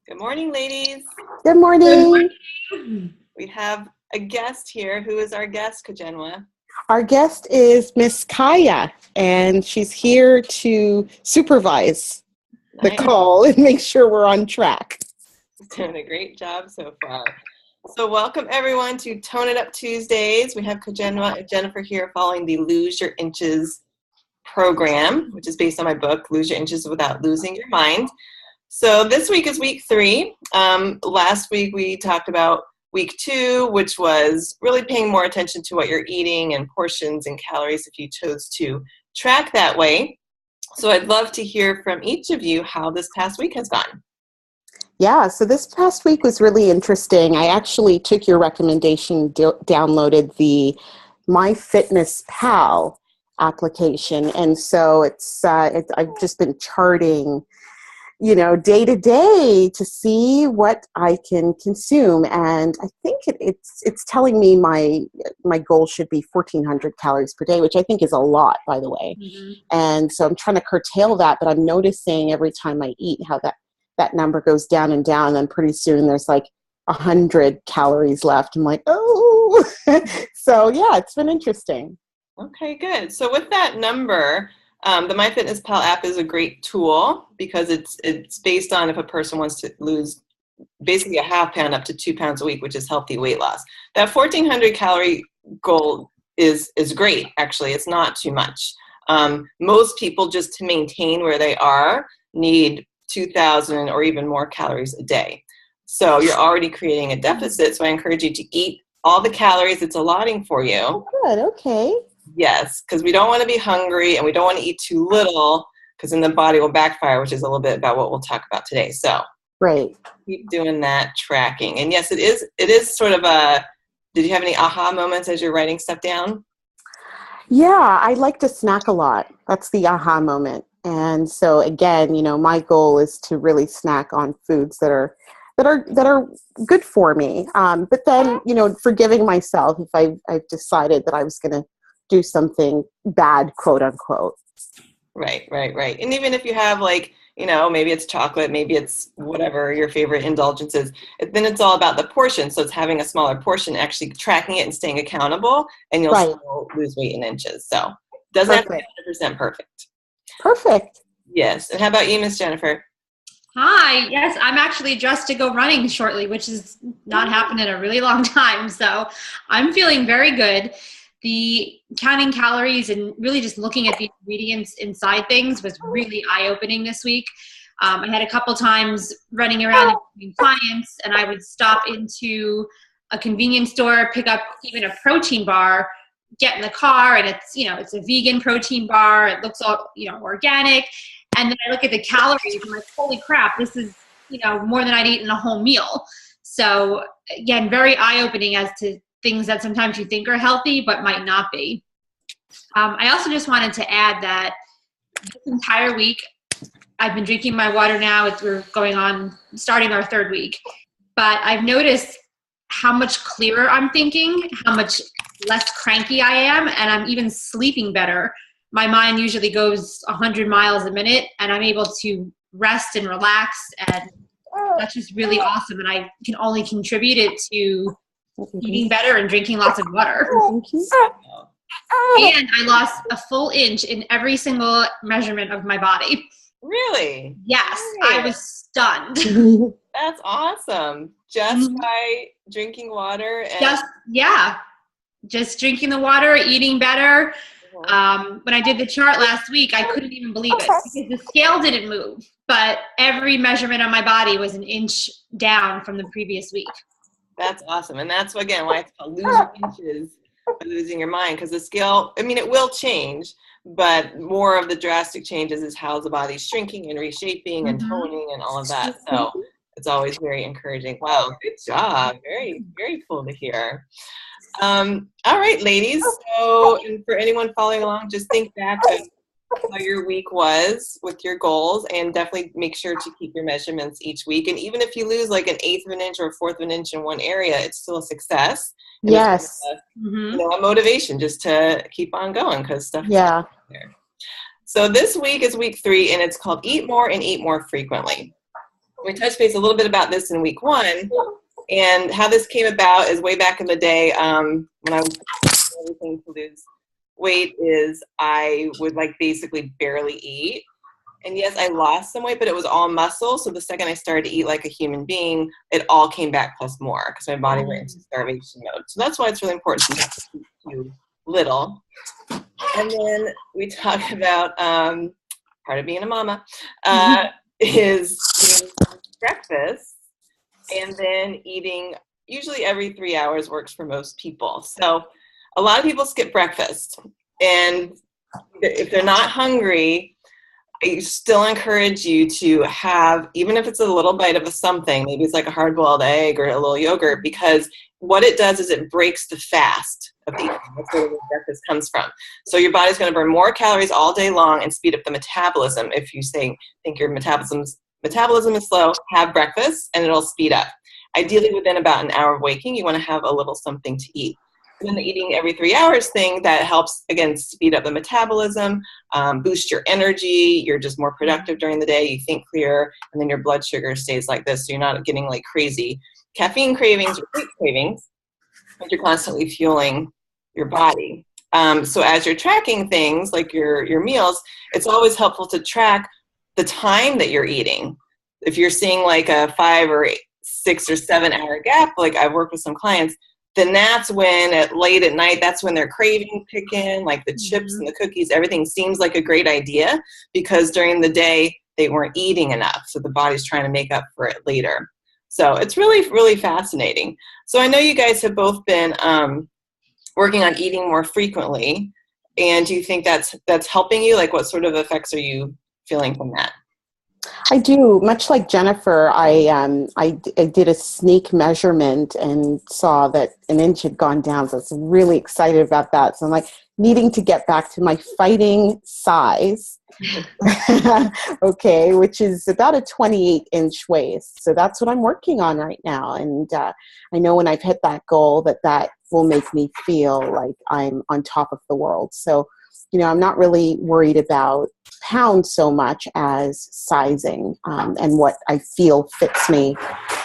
Good morning, ladies. Good morning. We have a guest here. Who is our guest, Kajenwa? Our guest is Miss Kaya, and she's here to supervise the Nice. call and make sure we're on track. Doing a great job so far. So welcome everyone to Tone It Up Tuesdays. We have Kajenwa and Jennifer here following the Lose Your Inches program, which is based on my book, Lose Your Inches Without Losing Your Mind. So this week is week 3. Last week we talked about week 2, which was really paying more attention to what you're eating and portions and calories if you chose to track that way. So I'd love to hear from each of you how this past week has gone. Yeah, so this past week was really interesting. I actually took your recommendation, downloaded the MyFitnessPal application, and so I've just been charting, day to day to see what I can consume. And I think it's telling me my goal should be 1,400 calories per day, which I think is a lot, by the way. Mm-hmm. And so I'm trying to curtail that, but I'm noticing every time I eat how that number goes down and down. And then pretty soon there's like 100 calories left. I'm like, oh, so yeah, it's been interesting. Okay, good. So with that number, the MyFitnessPal app is a great tool because it's based on if a person wants to lose basically a half pound up to 2 pounds a week, which is healthy weight loss. That 1,400 calorie goal is great, actually. It's not too much. Most people, just to maintain where they are, need 2,000 or even more calories a day. So you're already creating a deficit, so I encourage you to eat all the calories it's allotting for you. Oh, good, okay. Yes, because we don't want to be hungry and we don't want to eat too little because then the body will backfire, which is a little bit about what we'll talk about today. So right. Keep doing that tracking. And yes, it is sort of did you have any aha moments as you're writing stuff down? Yeah, I like to snack a lot. That's the aha moment. And so again, my goal is to really snack on foods that are good for me. But then, forgiving myself if I've decided that I was going to do something bad, quote unquote. Right. And even if you have maybe it's chocolate, maybe it's whatever your favorite indulgence is, then it's all about the portion. So it's having a smaller portion, actually tracking it and staying accountable, and you'll still lose weight in inches. So it doesn't have to be 100% perfect. Perfect. Yes. And how about you, Miss Jennifer? Hi. Yes, I'm actually dressed to go running shortly, which has not happened in a really long time. So I'm feeling very good. The counting calories and really just looking at the ingredients inside things was really eye-opening this week. I had a couple times running around between clients, and I would stop into a convenience store, pick up even a protein bar, get in the car, and it's a vegan protein bar. It looks all, organic. And then I look at the calories and I'm like, holy crap, this is, more than I'd eat in a whole meal. So again, very eye-opening as to things that sometimes you think are healthy, but might not be. I also just wanted to add that this entire week, I've been drinking my water now. We're starting our 3rd week. But I've noticed how much clearer I'm thinking, how much less cranky I am, and I'm even sleeping better. My mind usually goes 100 miles a minute, and I'm able to rest and relax, and that's just really awesome. And I can only contribute it to eating better and drinking lots of water. And I lost a full inch in every single measurement of my body. Really? Yes, I was stunned. That's awesome. Just by drinking water and just drinking the water, eating better. When I did the chart last week, I couldn't even believe it because the scale didn't move, but every measurement on my body was an inch down from the previous week. That's awesome. And that's, again, why it's called losing inches by losing your mind, because the scale, it will change, but more of the drastic changes is how the body's shrinking and reshaping and toning and all of that. So it's always very encouraging. Wow, good job. Very, very cool to hear. All right, ladies. So, and for anyone following along, just think back to how your week was with your goals, and definitely make sure to keep your measurements each week. And even if you lose like an 1/8 of an inch or a 1/4 of an inch in one area, it's still a success. And yes. A motivation just to keep on going because stuff. Yeah. There. So this week is week 3, and it's called Eat More and Eat More Frequently. We touched base a little bit about this in week 1, and how this came about is way back in the day when I was doing everything to lose weight is I would like basically barely eat. And yes, I lost some weight, but it was all muscle. So the second I started to eat like a human being, it all came back plus more because my body went into starvation mode. So that's why it's really important to not eat too little. And then we talk about part of being a mama is eating breakfast and then eating usually every 3 hours works for most people. So a lot of people skip breakfast, and if they're not hungry, I still encourage you to have, even if it's a little bite of a something, maybe it's like a hard-boiled egg or a little yogurt, because what it does is it breaks the fast of eating. That's where the breakfast comes from. So your body's going to burn more calories all day long and speed up the metabolism. If you think your metabolism is slow, have breakfast and it'll speed up. Ideally, within about an hour of waking, you want to have a little something to eat. And then the eating every 3 hours thing, that helps, again, speed up the metabolism, boost your energy. You're just more productive during the day. You think clearer, and then your blood sugar stays like this, so you're not getting like crazy caffeine cravings or sweet cravings, but you're constantly fueling your body. So as you're tracking things like your meals, it's always helpful to track the time that you're eating. If you're seeing like a 5 or 6 or 7 hour gap, like I've worked with some clients, then that's when late at night, that's when their cravings kick in, like the chips and the cookies, everything seems like a great idea because during the day they weren't eating enough. So the body's trying to make up for it later. So it's really, really fascinating. So I know you guys have both been working on eating more frequently. And do you think that's helping you? Like what sort of effects are you feeling from that? I do. Much like Jennifer, I did a sneak measurement and saw that an inch had gone down. So I was really excited about that. So I'm like needing to get back to my fighting size, okay, which is about a 28-inch waist. So that's what I'm working on right now. And I know when I've hit that goal that will make me feel like I'm on top of the world. So, you know, I'm not really worried about pounds so much as sizing and what I feel fits me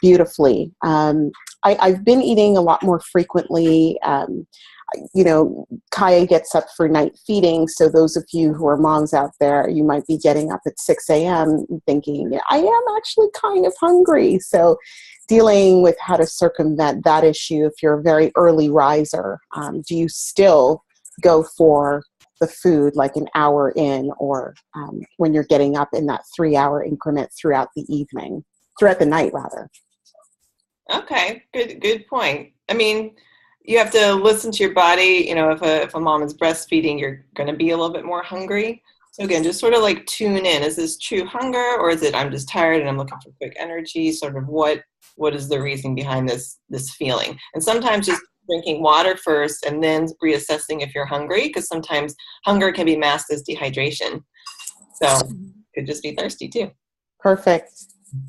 beautifully. I've been eating a lot more frequently. You know, Kaya gets up for night feeding. So those of you who are moms out there, you might be getting up at 6 a.m. thinking, I am actually kind of hungry. So dealing with how to circumvent that issue if you're a very early riser. Do you still go for the food like an hour in, or when you're getting up in that 3 hour increment throughout the night rather? Okay, good point. I mean, you have to listen to your body. You know, if a mom is breastfeeding, you're going to be a little bit more hungry. So again, just sort of like tune in. Is this true hunger, or is it I'm just tired and I'm looking for quick energy? Sort of what is the reason behind this feeling? And sometimes just drinking water first and then reassessing if you're hungry, because sometimes hunger can be masked as dehydration. So could just be thirsty too. Perfect.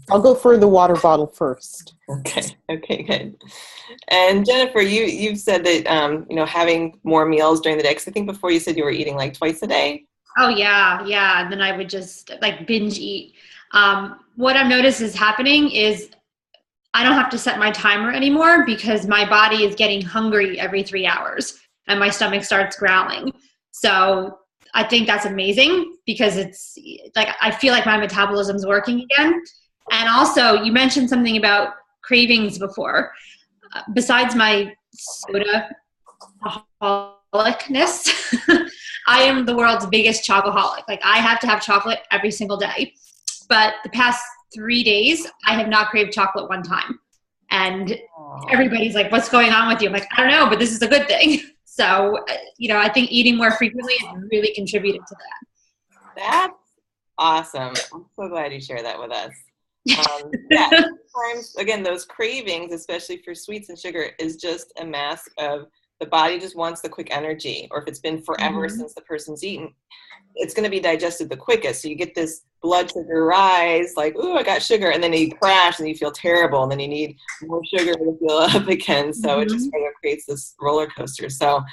I'll go for the water bottle first. Okay, good. And Jennifer, you've said that you know, having more meals during the day, because I think before you said you were eating like twice a day. Oh yeah. And then I would just like binge eat. What I've noticed is happening is I don't have to set my timer anymore because my body is getting hungry every 3 hours and my stomach starts growling. So I think that's amazing because it's like I feel like my metabolism's working again. And also, you mentioned something about cravings before. Besides my soda chocoholicness, I am the world's biggest chocoholic. Like I have to have chocolate every single day. But the past 3 days, I have not craved chocolate one time. And everybody's like, what's going on with you? I'm like, I don't know, but this is a good thing. So, you know, I think eating more frequently has really contributed to that. That's awesome. I'm so glad you shared that with us. Yeah, sometimes, again, those cravings, especially for sweets and sugar, is just a mask of the body just wants the quick energy. Or if it's been forever since the person's eaten, it's going to be digested the quickest. So you get this blood sugar rise, like, ooh, I got sugar. And then you crash and you feel terrible. And then you need more sugar to feel up again. So it just kind of creates this roller coaster. So,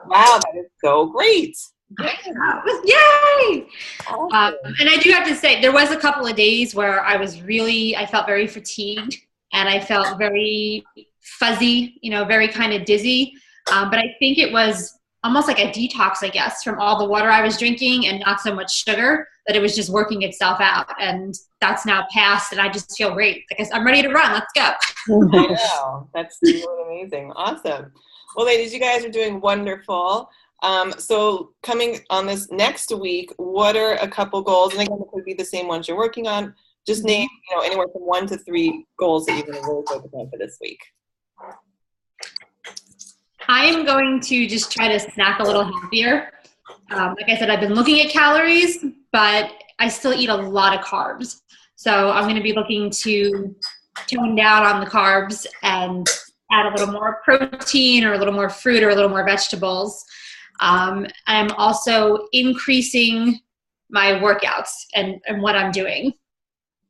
wow, that is so great. Yay! Awesome. And I do have to say, there was a couple of days where I felt very fatigued and I felt very fuzzy, very kind of dizzy. But I think it was almost like a detox, I guess, from all the water I was drinking and not so much sugar, that it was just working itself out. And that's now passed, and I just feel great. Like I'm ready to run. Let's go. I know. That's really amazing. Awesome. Well, ladies, you guys are doing wonderful. So coming on this next week, what are a couple goals? And again, it could be the same ones you're working on. Just name, anywhere from 1 to 3 goals that you're going to really focus on for this week. I am going to just try to snack a little healthier. Like I said, I've been looking at calories, but I still eat a lot of carbs. So I'm going to be looking to tone down on the carbs and add a little more protein or a little more fruit or a little more vegetables. I'm also increasing my workouts and what I'm doing.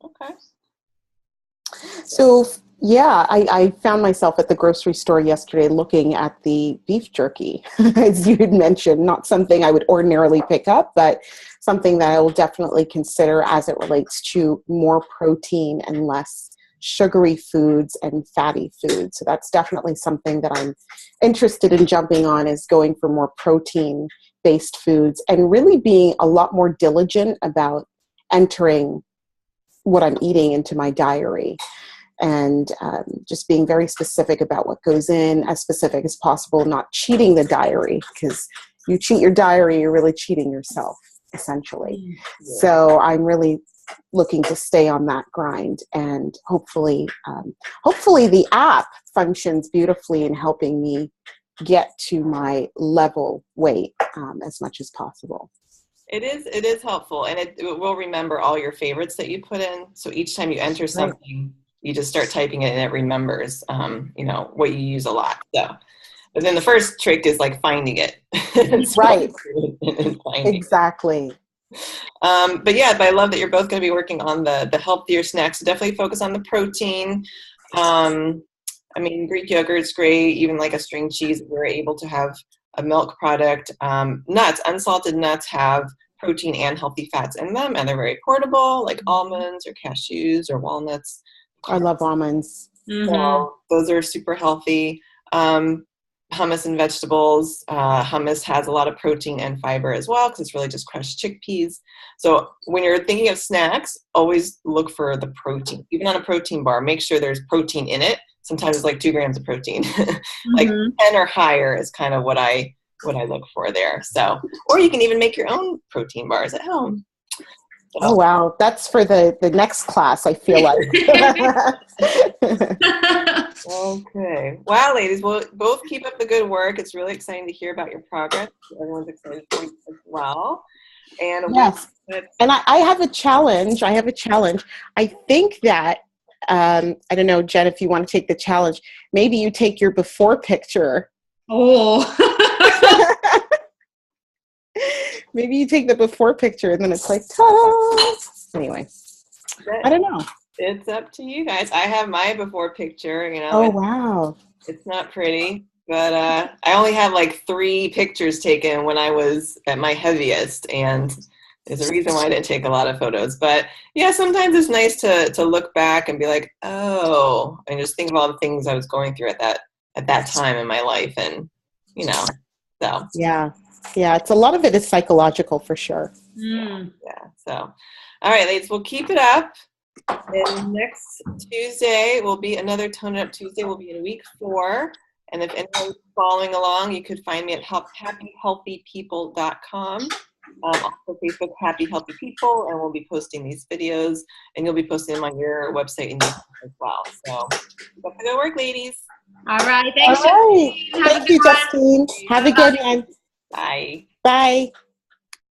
Okay. So, yeah, I found myself at the grocery store yesterday looking at the beef jerky, as you had mentioned, not something I would ordinarily pick up, but something that I will definitely consider as it relates to more protein and less sugary foods and fatty foods. So that's definitely something that I'm interested in jumping on, is going for more protein-based foods and really being a lot more diligent about entering what I'm eating into my diary. And just being very specific about what goes in, as specific as possible, not cheating the diary, because you cheat your diary, you're really cheating yourself, essentially. Yeah. So I'm really looking to stay on that grind, and hopefully the app functions beautifully in helping me get to my level weight as much as possible. It is helpful, and it will remember all your favorites that you put in. So each time you enter something, you just start typing it and it remembers, what you use a lot. So, but then the first trick is like finding it. Right. Finding exactly. But I love that you're both going to be working on the healthier snacks. So definitely focus on the protein. Greek yogurt's great. Even like a string cheese, if you're able to have a milk product. Nuts, unsalted nuts have protein and healthy fats in them, and they're very portable, like almonds or cashews or walnuts. I love almonds. Mm-hmm. So those are super healthy. Hummus and vegetables. Hummus has a lot of protein and fiber as well, because it's really just crushed chickpeas. So when you're thinking of snacks, always look for the protein. Even on a protein bar, make sure there's protein in it. Sometimes it's like 2 grams of protein. Like 10 or higher is kind of what I look for there. So, or you can even make your own protein bars at home. So. Oh, wow. That's for the next class, I feel like. Okay. Wow, ladies. Well, both keep up the good work. It's really exciting to hear about your progress. Everyone's excited for you as well. And yes. And I have a challenge. I think that, I don't know, Jen, if you want to take the challenge, maybe you take your before picture. Oh. Maybe you take the before picture and then it's like, ta-da! Anyway, I don't know. It's up to you guys. I have my before picture, Oh, wow. It's not pretty, but I only have like 3 pictures taken when I was at my heaviest, and there's a reason why I didn't take a lot of photos. But yeah, sometimes it's nice to look back and be like, oh, and just think of all the things I was going through at that time in my life, and so. Yeah, it's a lot of it is psychological for sure. Yeah. So, all right, ladies, we'll keep it up. And next Tuesday will be another Tone It Up Tuesday. We'll be in week 4. And if anyone's following along, you could find me at happyhealthypeople.com. Also Facebook, Happy Healthy People, and we'll be posting these videos, and you'll be posting them on your website and as well. So, keep up the good work, ladies. All right. Thanks. All right. Thank you, Justine. Have a good one. Bye. Bye.